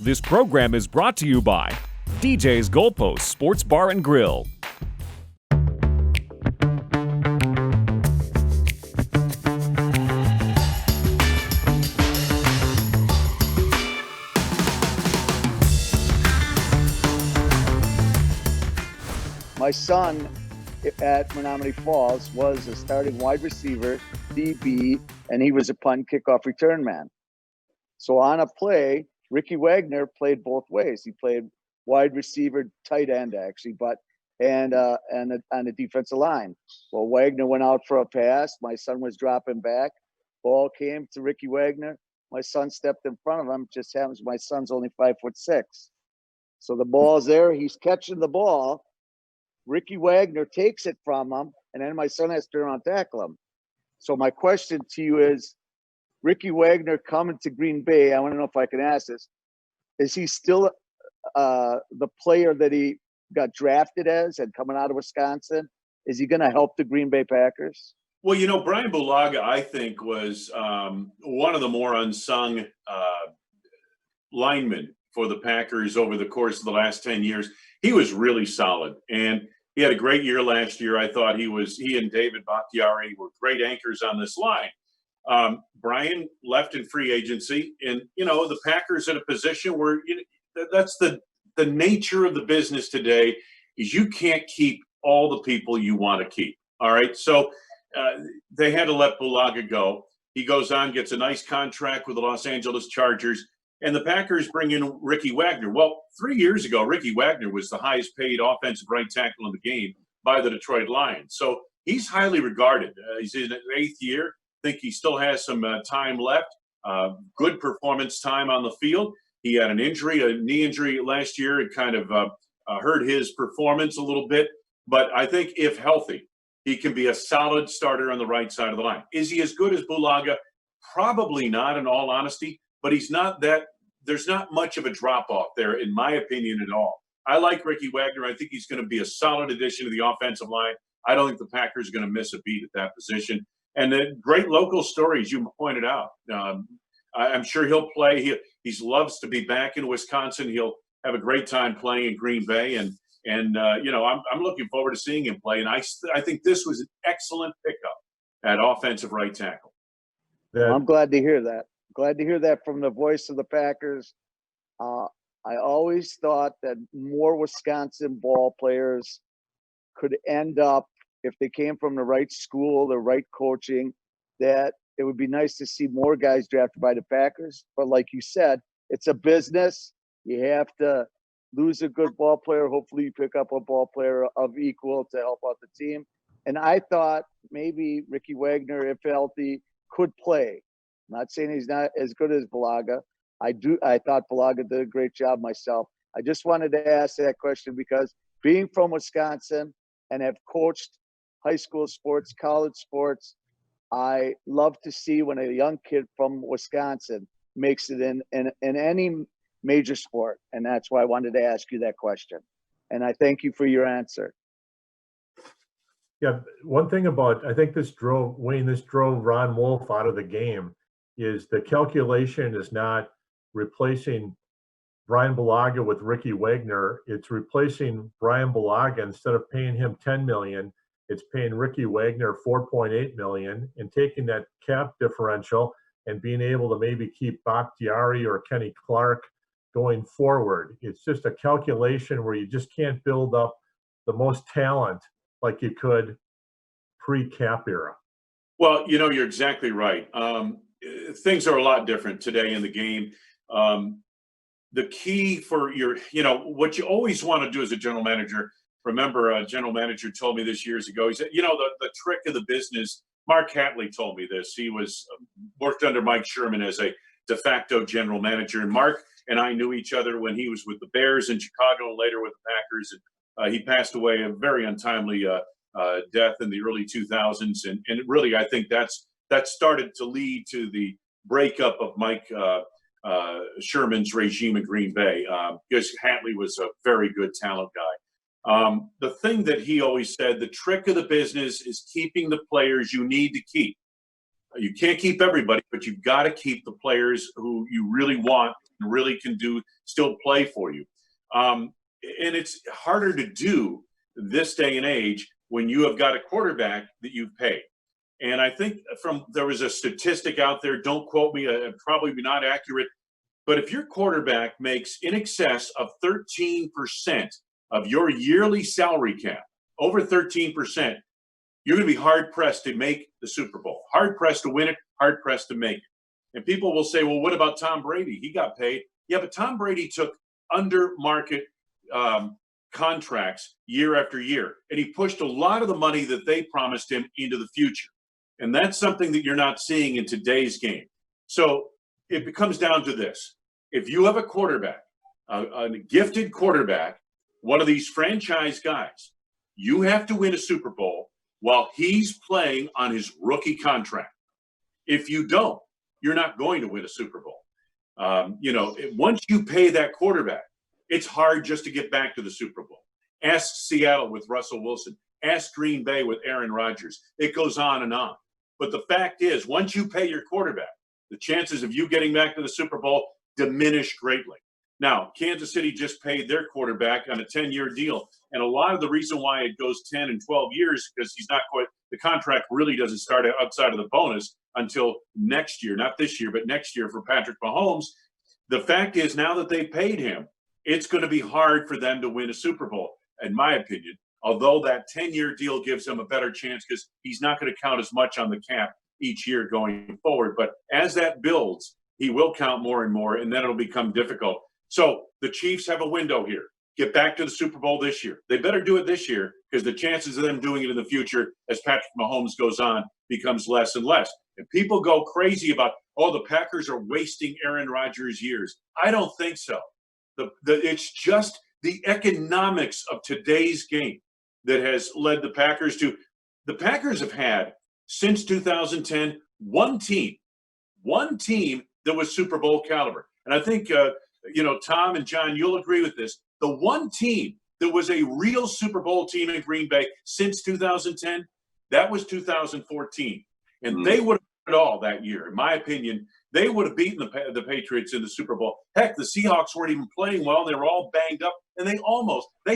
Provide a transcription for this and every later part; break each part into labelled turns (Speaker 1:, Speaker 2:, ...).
Speaker 1: This program is brought to you by DJ's Goalpost Sports Bar and Grill.
Speaker 2: My son at Menominee Falls was a starting wide receiver, DB, and he was a punt kickoff return man. So on a play, Ricky Wagner played both ways. He played wide receiver, tight end actually, and on the defensive line. Well, Wagner went out for a pass. My son was dropping back. Ball came to Ricky Wagner. My son stepped in front of him. Just happens my son's only 5'6". So the ball's there. He's catching the ball. Ricky Wagner takes it from him, and then my son has to turn around and tackle him. So my question to you is, Ricky Wagner coming to Green Bay, I want to know if I can ask this, is he still the player that he got drafted as and coming out of Wisconsin? Is he going to help the Green Bay Packers?
Speaker 3: Well, you know, Bryan Bulaga, I think, was one of the more unsung linemen for the Packers over the course of the last 10 years. He was really solid, and he had a great year last year. I thought he and David Bakhtiari were great anchors on this line. Bryan left in free agency, and, you know, the Packers in a position where that's the nature of the business today is you can't keep all the people you want to keep. All right. So they had to let Bulaga go. He goes on, gets a nice contract with the Los Angeles Chargers, and the Packers bring in Ricky Wagner. Well, 3 years ago, Ricky Wagner was the highest paid offensive right tackle in the game by the Detroit Lions. So he's highly regarded. He's in his 8th year. I think he still has some time left. Good performance time on the field. He had an injury, a knee injury last year. It kind of hurt his performance a little bit. But I think if healthy, he can be a solid starter on the right side of the line. Is he as good as Bulaga? Probably not, in all honesty. But he's not that – there's not much of a drop-off there, in my opinion, at all. I like Ricky Wagner. I think he's going to be a solid addition to the offensive line. I don't think the Packers are going to miss a beat at that position. And the great local stories you pointed out. I'm sure he'll play. He loves to be back in Wisconsin. He'll have a great time playing in Green Bay. And you know, I'm looking forward to seeing him play. And I think this was an excellent pickup at offensive right tackle.
Speaker 2: I'm glad to hear that. Glad to hear that from the voice of the Packers. I always thought that more Wisconsin ball players could end up, if they came from the right school, the right coaching, that it would be nice to see more guys drafted by the Packers. But like you said, it's a business. You have to lose a good ball player. Hopefully you pick up a ball player of equal to help out the team. And I thought maybe Ricky Wagner, if healthy, could play. I'm not saying he's not as good as Bulaga. I thought Bulaga did a great job myself. I just wanted to ask that question because being from Wisconsin and have coached high school sports, college sports, I love to see when a young kid from Wisconsin makes it in any major sport. And that's why I wanted to ask you that question. And I thank you for your answer.
Speaker 4: Yeah, one thing about, I think this drove Ron Wolf out of the game, is the calculation is not replacing Bryan Bulaga with Ricky Wagner. It's replacing Bryan Bulaga. Instead of paying him $10 million, it's paying Ricky Wagner $4.8 million, and taking that cap differential and being able to maybe keep Bakhtiari or Kenny Clark going forward. It's just a calculation where you just can't build up the most talent like you could pre-cap era.
Speaker 3: Well, you know, you're exactly right. Things are a lot different today in the game. The key for what you always want to do as a general manager, remember a general manager told me this years ago, he said, the trick of the business, Mark Hatley told me this. He worked under Mike Sherman as a de facto general manager. And Mark and I knew each other when he was with the Bears in Chicago and later with the Packers. And he passed away a very untimely death in the early 2000s. And really, I think that started to lead to the breakup of Mike Sherman's regime in Green Bay, because Hatley was a very good talent guy. The thing that he always said, the trick of the business is keeping the players you need to keep. You can't keep everybody, but you've got to keep the players who you really want really can still play for you. And it's harder to do this day and age when you have got a quarterback that you've paid. And I think there was a statistic out there, don't quote me, probably not accurate, but if your quarterback makes in excess of 13% of your yearly salary cap, over 13%, you're going to be hard-pressed to make the Super Bowl. Hard-pressed to win it, hard-pressed to make it. And people will say, well, what about Tom Brady? He got paid. Yeah, but Tom Brady took under-market contracts year after year, and he pushed a lot of the money that they promised him into the future. And that's something that you're not seeing in today's game. So it comes down to this. If you have a quarterback, a gifted quarterback, one of these franchise guys, you have to win a Super Bowl while he's playing on his rookie contract. If you don't, you're not going to win a Super Bowl. Once you pay that quarterback, it's hard just to get back to the Super Bowl. Ask Seattle with Russell Wilson. Ask Green Bay with Aaron Rodgers. It goes on and on. But the fact is, once you pay your quarterback, the chances of you getting back to the Super Bowl diminish greatly. Now, Kansas City just paid their quarterback on a 10-year deal. And a lot of the reason why it goes 10 and 12 years because he's not quite – the contract really doesn't start outside of the bonus until next year. Not this year, but next year for Patrick Mahomes. The fact is, now that they paid him, it's going to be hard for them to win a Super Bowl, in my opinion, although that 10-year deal gives him a better chance because he's not going to count as much on the cap each year going forward. But as that builds, he will count more and more, and then it'll become difficult. So the Chiefs have a window here. Get back to the Super Bowl this year. They better do it this year because the chances of them doing it in the future as Patrick Mahomes goes on becomes less and less. And people go crazy about, the Packers are wasting Aaron Rodgers' years. I don't think so. It's just the economics of today's game that has led the Packers to – the Packers have had, since 2010, one team that was Super Bowl caliber. And I think Tom and John, you'll agree with this. The one team that was a real Super Bowl team in Green Bay since 2010, that was 2014. And they would have done it all that year. In my opinion, they would have beaten the Patriots in the Super Bowl. Heck, the Seahawks weren't even playing well. They were all banged up. And they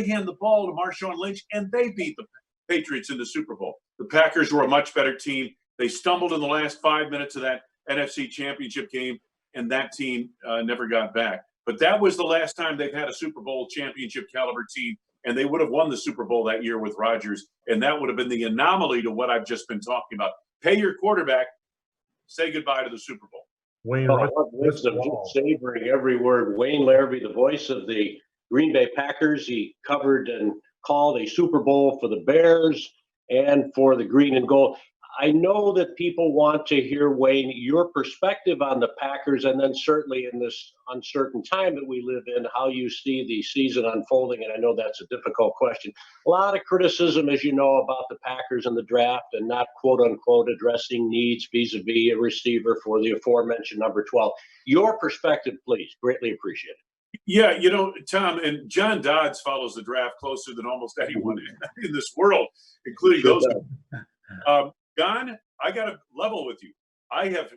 Speaker 3: hand the ball to Marshawn Lynch, and they beat the Patriots in the Super Bowl. The Packers were a much better team. They stumbled in the last 5 minutes of that NFC Championship game, and that team never got back. But that was the last time they've had a Super Bowl championship caliber team, and they would have won the Super Bowl that year with Rodgers, and that would have been the anomaly to what I've just been talking about. Pay your quarterback, say goodbye to the Super Bowl.
Speaker 4: Wayne,
Speaker 5: savoring every word. Wayne Larrivee, the voice of the Green Bay Packers. He covered and called a Super Bowl for the Bears and for the green and gold. I know that people want to hear, Wayne, your perspective on the Packers, and then certainly in this uncertain time that we live in, how you see the season unfolding. And I know that's a difficult question. A lot of criticism, as you know, about the Packers and the draft and not, quote unquote, addressing needs vis-a-vis a receiver for the aforementioned number 12. Your perspective, please. Greatly appreciated.
Speaker 3: Yeah, Tom, and John Dodds follows the draft closer than almost anyone in this world, including those. Don, I got to level with you. I have,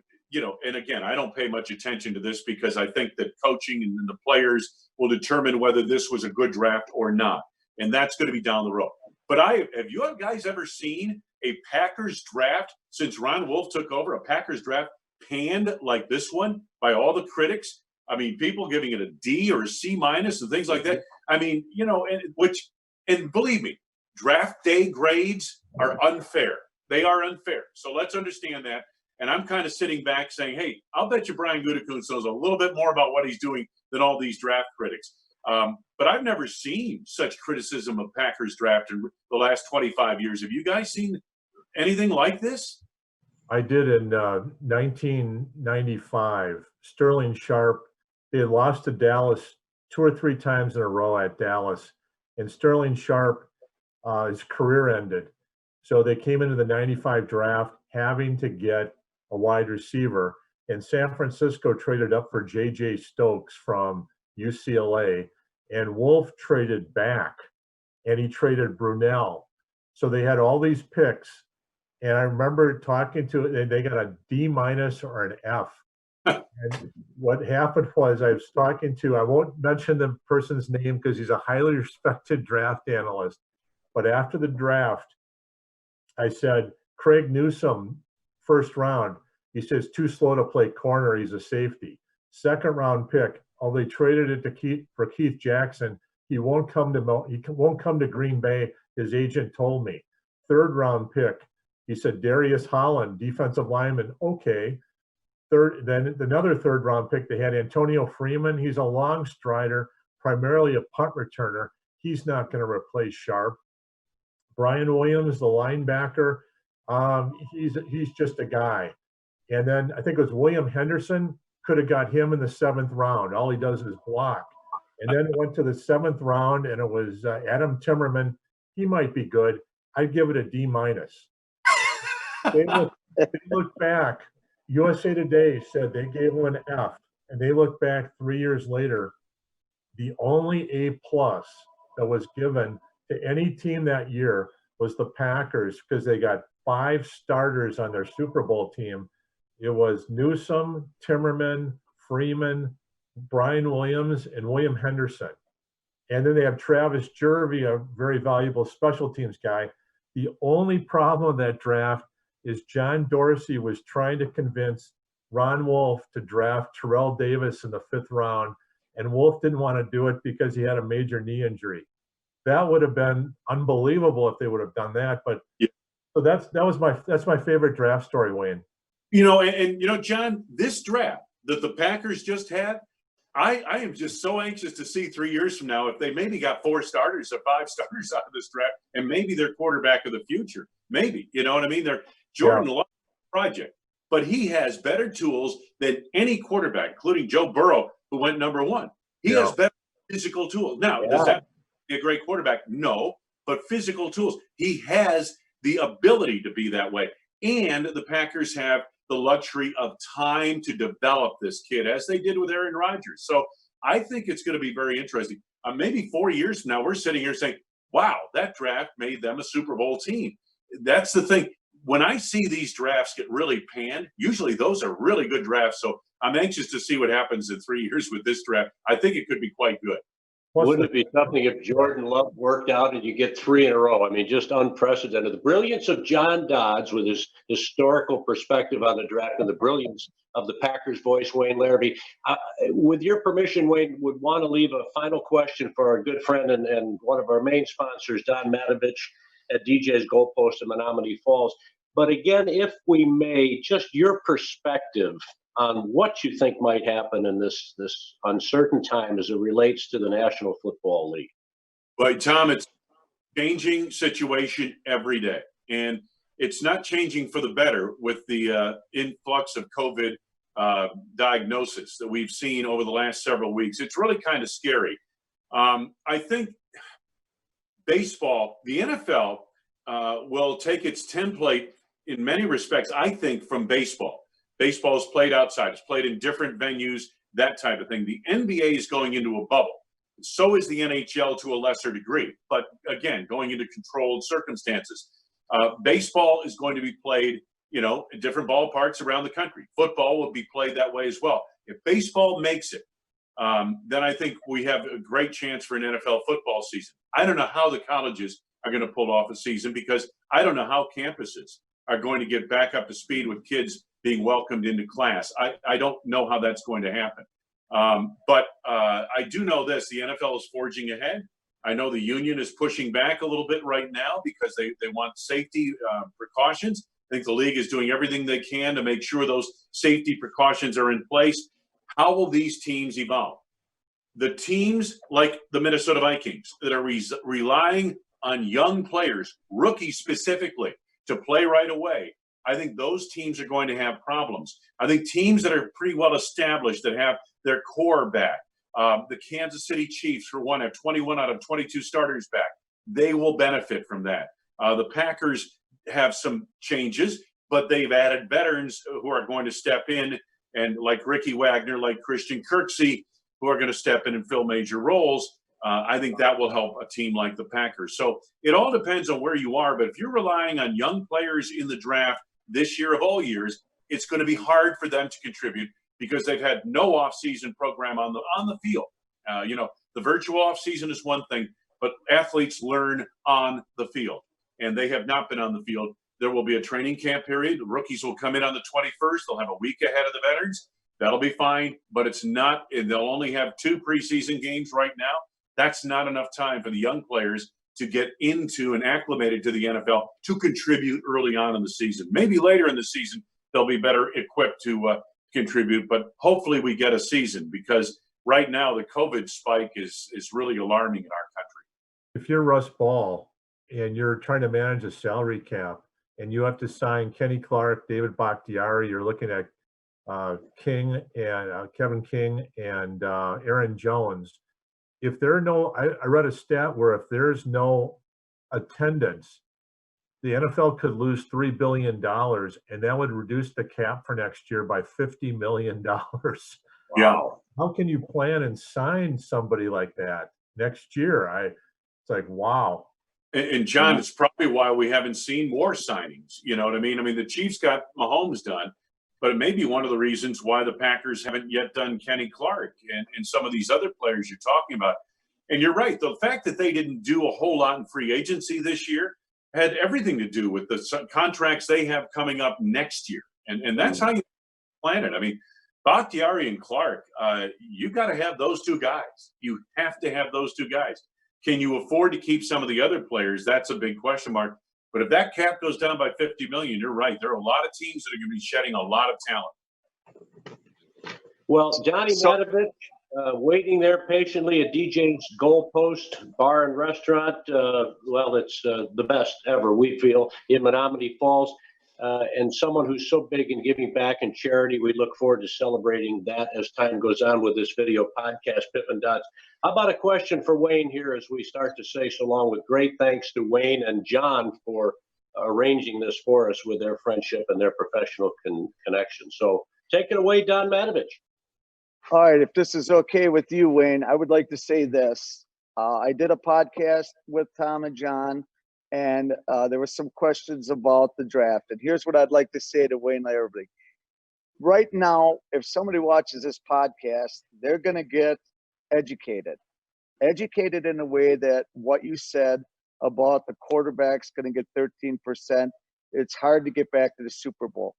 Speaker 3: and again, I don't pay much attention to this because I think that coaching and the players will determine whether this was a good draft or not. And that's going to be down the road. But have you guys ever seen a Packers draft since Ron Wolf took over, a Packers draft panned like this one by all the critics? I mean, people giving it a D or a C minus and things like that. I mean, and believe me, draft day grades are unfair. They are unfair. So let's understand that. And I'm kind of sitting back saying, hey, I'll bet you Brian Gutekunst knows a little bit more about what he's doing than all these draft critics. But I've never seen such criticism of Packers draft in the last 25 years. Have you guys seen anything like this?
Speaker 4: I did in 1995. Sterling Sharpe, they had lost to Dallas 2 or 3 times in a row at Dallas. And Sterling Sharpe, his career ended. So they came into the 95 draft having to get a wide receiver, and San Francisco traded up for J.J. Stokes from UCLA, and Wolf traded back, and he traded Brunell. So they had all these picks, and I remember talking to it, and they got a D minus or an F And what happened was I was talking to, I won't mention the person's name because he's a highly respected draft analyst. But after the draft, I said, Craig Newsome, first round. He says, too slow to play corner. He's a safety. Second round pick. Oh, they traded it to for Keith Jackson. He won't come to Green Bay. His agent told me. Third round pick. He said, Darius Holland, defensive lineman. Okay. Then another third round pick. They had Antonio Freeman. He's a long strider, primarily a punt returner. He's not going to replace Sharpe. Brian Williams, the linebacker, he's just a guy. And then I think it was William Henderson, could have got him in the 7th round. All he does is block. And then it went to the 7th round, and it was Adam Timmerman. He might be good. I'd give it a D-. They look back. USA Today said they gave him an F, and they look back 3 years later. The only A+ that was given to any team that year was the Packers because they got 5 starters on their Super Bowl team. It was Newsome, Timmerman, Freeman, Brian Williams, and William Henderson. And then they have Travis Jervey, a very valuable special teams guy. The only problem with that draft is John Dorsey was trying to convince Ron Wolf to draft Terrell Davis in the 5th round, and Wolf didn't want to do it because he had a major knee injury. That would have been unbelievable if they would have done that. But yeah. So that's my favorite draft story, Wayne.
Speaker 3: And John, this draft that the Packers just had, I am just so anxious to see 3 years from now if they maybe got 4 starters or 5 starters out of this draft, and maybe their quarterback of the future. Maybe, you know what I mean? They're Jordan Love project, but he has better tools than any quarterback, including Joe Burrow, who went number 1. He has better physical tools. Now, does that be a great quarterback? No, but physical tools. He has the ability to be that way. And the Packers have the luxury of time to develop this kid, as they did with Aaron Rodgers. So I think it's going to be very interesting. Maybe 4 years from now, we're sitting here saying, wow, that draft made them a Super Bowl team. That's the thing. When I see these drafts get really panned, usually those are really good drafts. So I'm anxious to see what happens in 3 years with this draft. I think it could be quite good.
Speaker 5: Wouldn't it be something if Jordan Love worked out and you get 3 in a row? I mean, just unprecedented. The brilliance of John Dodds with his historical perspective on the draft and the brilliance of the Packers voice, Wayne Larrivee. With your permission, Wayne, would want to leave a final question for our good friend and one of our main sponsors, Don Matovich at DJ's Goalpost in Menominee Falls. But again, if we may, just your perspective on what you think might happen in this uncertain time as it relates to the National Football League.
Speaker 3: Well, Tom, it's a changing situation every day. And it's not changing for the better with the influx of COVID diagnosis that we've seen over the last several weeks. It's really kind of scary. I think baseball, the NFL, will take its template in many respects, I think, from baseball. Baseball is played outside. It's played in different venues, that type of thing. The NBA is going into a bubble. So is the NHL to a lesser degree. But again, going into controlled circumstances. Baseball is going to be played, in different ballparks around the country. Football will be played that way as well. If baseball makes it, then I think we have a great chance for an NFL football season. I don't know how the colleges are going to pull off a season because I don't know how campuses are going to get back up to speed with kids being welcomed into class. I don't know how that's going to happen. But I do know this, the NFL is forging ahead. I know the union is pushing back a little bit right now because they want safety precautions. I think the league is doing everything they can to make sure those safety precautions are in place. How will these teams evolve? The teams like the Minnesota Vikings that are relying on young players, rookies specifically, to play right away, I think those teams are going to have problems. I think teams that are pretty well established, that have their core back, the Kansas City Chiefs, for one, have 21 out of 22 starters back. They will benefit from that. The Packers have some changes, but they've added veterans who are going to step in, and like Ricky Wagner, like Christian Kirksey, who are going to step in and fill major roles. I think that will help a team like the Packers. So it all depends on where you are. But if you're relying on young players in the draft this year of all years, it's going to be hard for them to contribute. because they've had no off-season program on the field. The virtual off-season is one thing, but athletes learn on the field, and they have not been on the field. There will be a training camp period. The rookies will come in on the 21st. They'll have a week ahead of the veterans. That'll be fine, but it's not. They'll only have 2 preseason games right now. That's not enough time for the young players to get into and acclimated to the NFL to contribute early on in the season. Maybe later in the season, they'll be better equipped to contribute, but hopefully we get a season, because right now the COVID spike is really alarming in our country.
Speaker 4: If you're Russ Ball and you're trying to manage a salary cap and you have to sign Kenny Clark, David Bakhtiari, you're looking at King and Kevin King and Aaron Jones. If there are no, I read a stat where if there's no attendance, the NFL could lose $3 billion, and that would reduce the cap for next year by $50 million.
Speaker 3: Yeah.
Speaker 4: How can you plan and sign somebody like that next year? It's like, wow.
Speaker 3: And John, it's probably why we haven't seen more signings. You know what I mean? I mean, the Chiefs got Mahomes done, but it may be one of the reasons why the Packers haven't yet done Kenny Clark and some of these other players you're talking about. And you're right. The fact that they didn't do a whole lot in free agency this year had everything to do with the contracts they have coming up next year. And that's how you plan it. I mean, Bakhtiari and Clark, you got to have those 2 guys. You have to have those 2 guys. Can you afford to keep some of the other players? That's a big question mark. But if that cap goes down by $50 million, you're right. There are a lot of teams that are going to be shedding a lot of talent.
Speaker 5: Well, Johnny Matovich, waiting there patiently at DJ's Goalpost Bar and Restaurant. It's the best ever, we feel, in Menominee Falls. And someone who's so big in giving back and charity, we look forward to celebrating that as time goes on with this video podcast, Pippin Dodds. How about a question for Wayne here as we start to say so long, with great thanks to Wayne and John for arranging this for us with their friendship and their professional connection. So take it away, Don Matovich.
Speaker 2: All right, if this is okay with you, Wayne, I would like to say this. I did a podcast with Tom and John, and there were some questions about the draft. And here's what I'd like to say to Wayne Larrivee. Right now, if somebody watches this podcast, they're going to get educated in a way that what you said about the quarterback's going to get 13%, it's hard to get back to the Super Bowl.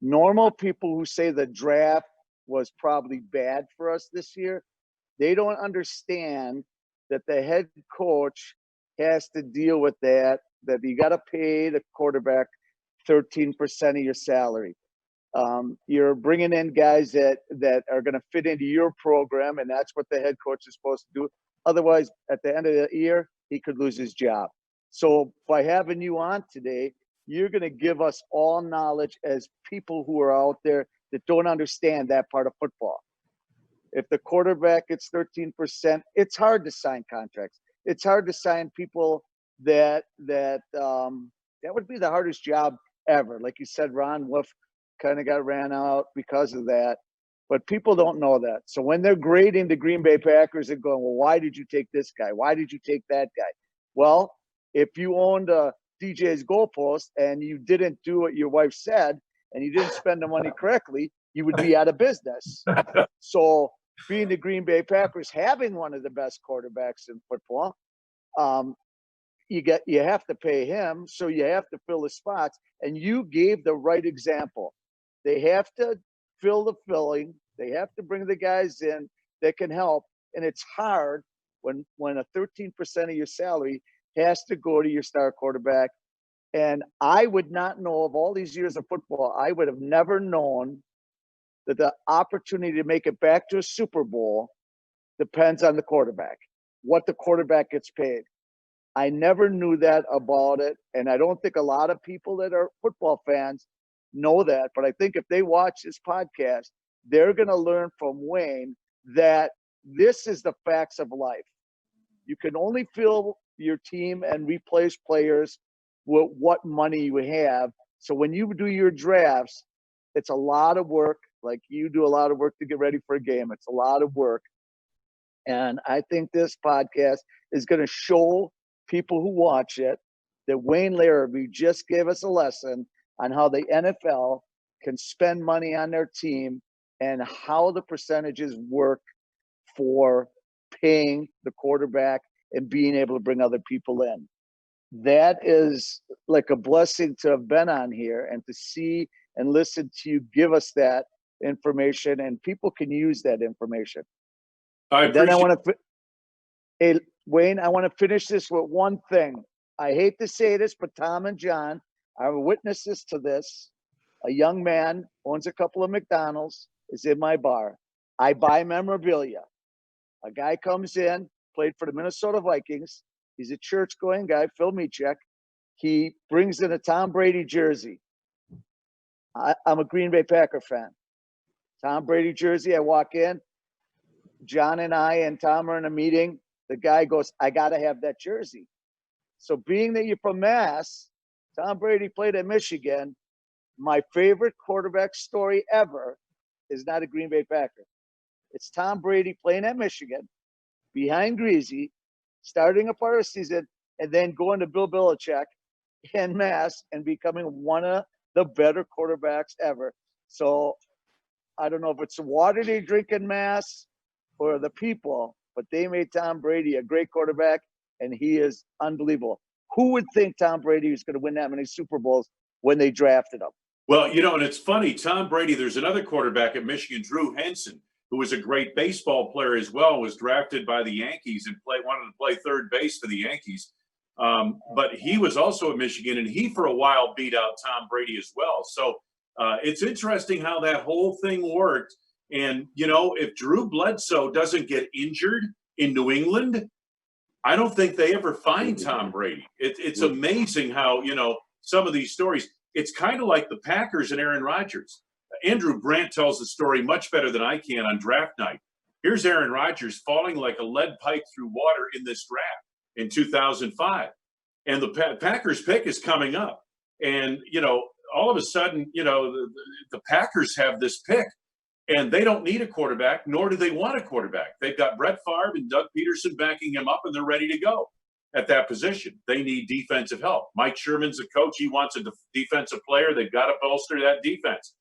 Speaker 2: Normal people who say the draft was probably bad for us this year, they don't understand that the head coach has to deal with that you got to pay the quarterback 13% of your salary. You're bringing in guys that are going to fit into your program, and that's what the head coach is supposed to do. Otherwise, at the end of the year, he could lose his job. So by having you on today, you're going to give us all knowledge as people who are out there that don't understand that part of football. If the quarterback gets 13%, it's hard to sign contracts. It's hard to sign people that would be the hardest job ever. Like you said, Ron Wolf kind of got ran out because of that. But people don't know that. So when they're grading the Green Bay Packers and going, well, why did you take this guy? Why did you take that guy? Well, if you owned a DJ's Goalpost and you didn't do what your wife said and you didn't spend the money correctly, you would be out of business. So being the Green Bay Packers, having one of the best quarterbacks in football, you have to pay him, so you have to fill the spots. And you gave the right example. They have to fill the filling. They have to bring the guys in that can help. And it's hard when a 13% of your salary has to go to your star quarterback. And I would not know, of all these years of football, I would have never known that the opportunity to make it back to a Super Bowl depends on the quarterback, what the quarterback gets paid. I never knew that about it. And I don't think a lot of people that are football fans know that. But I think if they watch this podcast, they're going to learn from Wayne that this is the facts of life. You can only fill your team and replace players with what money you have. So when you do your drafts, it's a lot of work. Like you do a lot of work to get ready for a game. It's a lot of work. And I think this podcast is going to show people who watch it that Wayne Larrivee just gave us a lesson on how the NFL can spend money on their team and how the percentages work for paying the quarterback and being able to bring other people in. That is like a blessing to have been on here and to see and listen to you give us that information, and people can use that information. Then I want to, hey, Wayne, I want to finish this with one thing. I hate to say this, but Tom and John are witnesses to this. A young man owns a couple of McDonald's, is in my bar. I buy memorabilia. A guy comes in, played for the Minnesota Vikings. He's a church-going guy, Phil Michek. He brings in a Tom Brady jersey. I'm a Green Bay Packer fan. Tom Brady jersey, I walk in. John and I and Tom are in a meeting. The guy goes, I got to have that jersey. So being that you're from Mass, Tom Brady played at Michigan. My favorite quarterback story ever is not a Green Bay Packer. It's Tom Brady playing at Michigan, behind Greasy, starting a part of the season, and then going to Bill Belichick in Mass and becoming one of the better quarterbacks ever. So I don't know if it's the water they drink in Mass or the people, but they made Tom Brady a great quarterback, and he is unbelievable. Who would think Tom Brady was going to win that many Super Bowls when they drafted him?
Speaker 3: Well, you know, and it's funny, Tom Brady, there's another quarterback at Michigan, Drew Henson, who was a great baseball player as well, was drafted by the Yankees and wanted to play third base for the Yankees. But he was also at Michigan, and he for a while beat out Tom Brady as well. So it's interesting how that whole thing worked. And, you know, if Drew Bledsoe doesn't get injured in New England, I don't think they ever find Tom Brady. It's amazing how, you know, some of these stories, it's kind of like the Packers and Aaron Rodgers. Andrew Brandt tells the story much better than I can on draft night. Here's Aaron Rodgers falling like a lead pipe through water in this draft in 2005. And the Packers pick is coming up. And, you know, all of a sudden, you know, the Packers have this pick. And they don't need a quarterback, nor do they want a quarterback. They've got Brett Favre and Doug Peterson backing him up, and they're ready to go at that position. They need defensive help. Mike Sherman's the coach. He wants a defensive player. They've got to bolster that defense.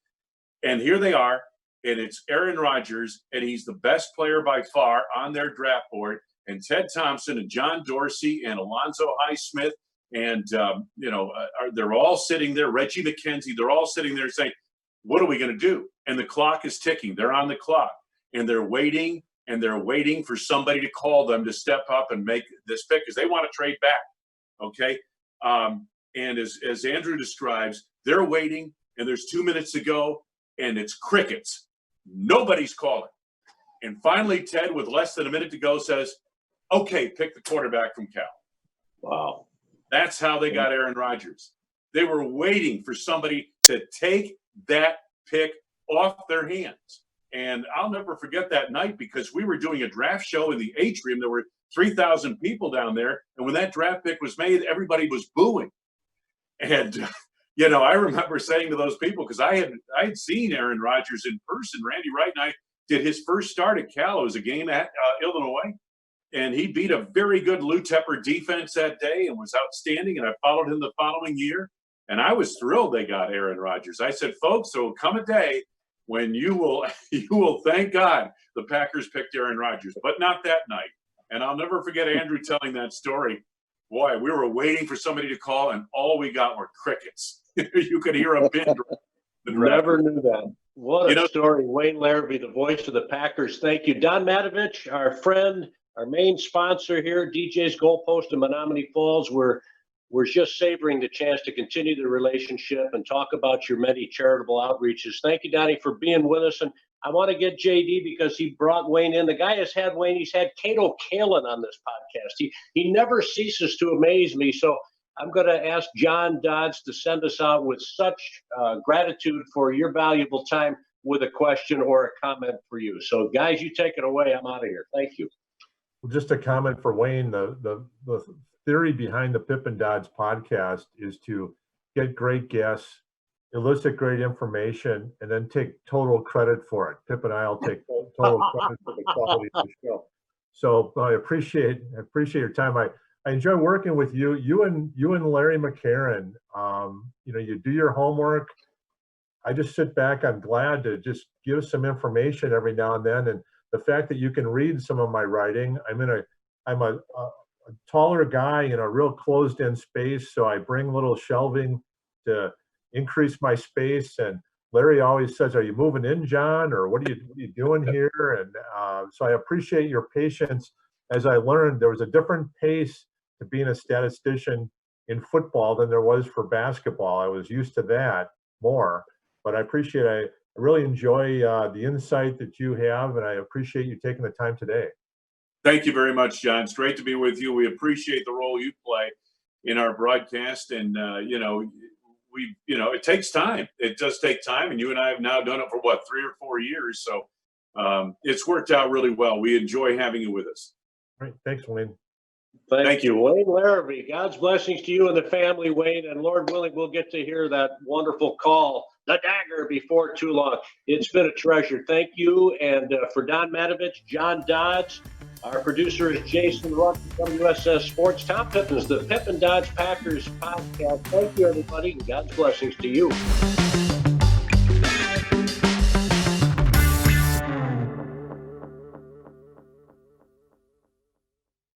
Speaker 3: And here they are, and it's Aaron Rodgers, and he's the best player by far on their draft board. And Ted Thompson and John Dorsey and Alonzo Highsmith and, you know, they're all sitting there. Reggie McKenzie, they're all sitting there saying, what are we going to do? And the clock is ticking. They're on the clock, and they're waiting, for somebody to call them to step up and make this pick because they want to trade back. Okay. And as Andrew describes, they're waiting, and there's 2 minutes to go, and it's crickets. Nobody's calling. And finally, Ted, with less than a minute to go, says, okay, pick the quarterback from Cal.
Speaker 5: Wow.
Speaker 3: That's how they got Aaron Rodgers. They were waiting for somebody to take that pick off their hands. And I'll never forget that night because we were doing a draft show in the atrium. There were 3,000 people down there. And when that draft pick was made, everybody was booing. And, you know, I remember saying to those people, because I had seen Aaron Rodgers in person. Randy Wright and I did his first start at Cal. It was a game at Illinois. And he beat a very good Lou Tepper defense that day and was outstanding. And I followed him the following year. And I was thrilled they got Aaron Rodgers. I said, folks, there will come a day when you will thank God the Packers picked Aaron Rodgers, but not that night. And I'll never forget Andrew telling that story. Boy, we were waiting for somebody to call, and all we got were crickets. You could hear a pin drop.
Speaker 5: Never knew that. What a story. Wayne Larrivee, the voice of the Packers. Thank you. Don Matovich, our friend, our main sponsor here, DJ's Goalpost in Menominee Falls. We're just savoring the chance to continue the relationship and talk about your many charitable outreaches. Thank you, Donnie, for being with us. And I want to get JD because he brought Wayne in. The guy has had Wayne. He's had Cato Kalin on this podcast. He never ceases to amaze me. So I'm going to ask John Dodds to send us out with such gratitude for your valuable time with a question or a comment for you. So, guys, you take it away. I'm out of here. Thank you.
Speaker 4: Well, just a comment for Wayne. The theory behind the Pip and Dodds podcast is to get great guests, elicit great information, and then take total credit for it. Pip and I will take total credit for the quality of the show. So I appreciate your time. I enjoy working with you. You and Larry McCarron. You know, you do your homework. I just sit back. I'm glad to just give some information every now and then. And the fact that you can read some of my writing, I'm a taller guy in a real closed-in space, so I bring a little shelving to increase my space. And Larry always says, "Are you moving in, John, or what are you doing here?" And so I appreciate your patience. As I learned, there was a different pace to being a statistician in football than there was for basketball. I was used to that more, but I really enjoy the insight that you have, and I appreciate you taking the time today.
Speaker 3: Thank you very much, John. It's great to be with you. We appreciate the role you play in our broadcast, and it takes time. It does take time, and you and I have now done it for 3 or 4 years, so it's worked out really well. We enjoy having you with us.
Speaker 4: All right, thanks, Wayne.
Speaker 5: Thank you, Wayne Larrivee. God's blessings to you and the family, Wayne, and Lord willing, we'll get to hear that wonderful call, the dagger, before too long. It's been a treasure. Thank you. And for Don Matovich, John Dodds, our producer is Jason Ruck, WSS Sports. Tom Pippin's the Pippin Dodds Packers podcast. Thank you, everybody, and God's blessings to you.